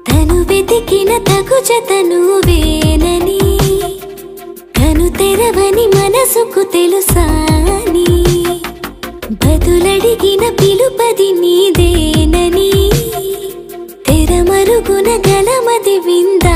తను వెతికిన తగు జతను వేనని కను తెరవని మనసుకు తెలుసాని బదులడిగిన పిలుపది నీదేనని తెరమరుగున గలమది వింద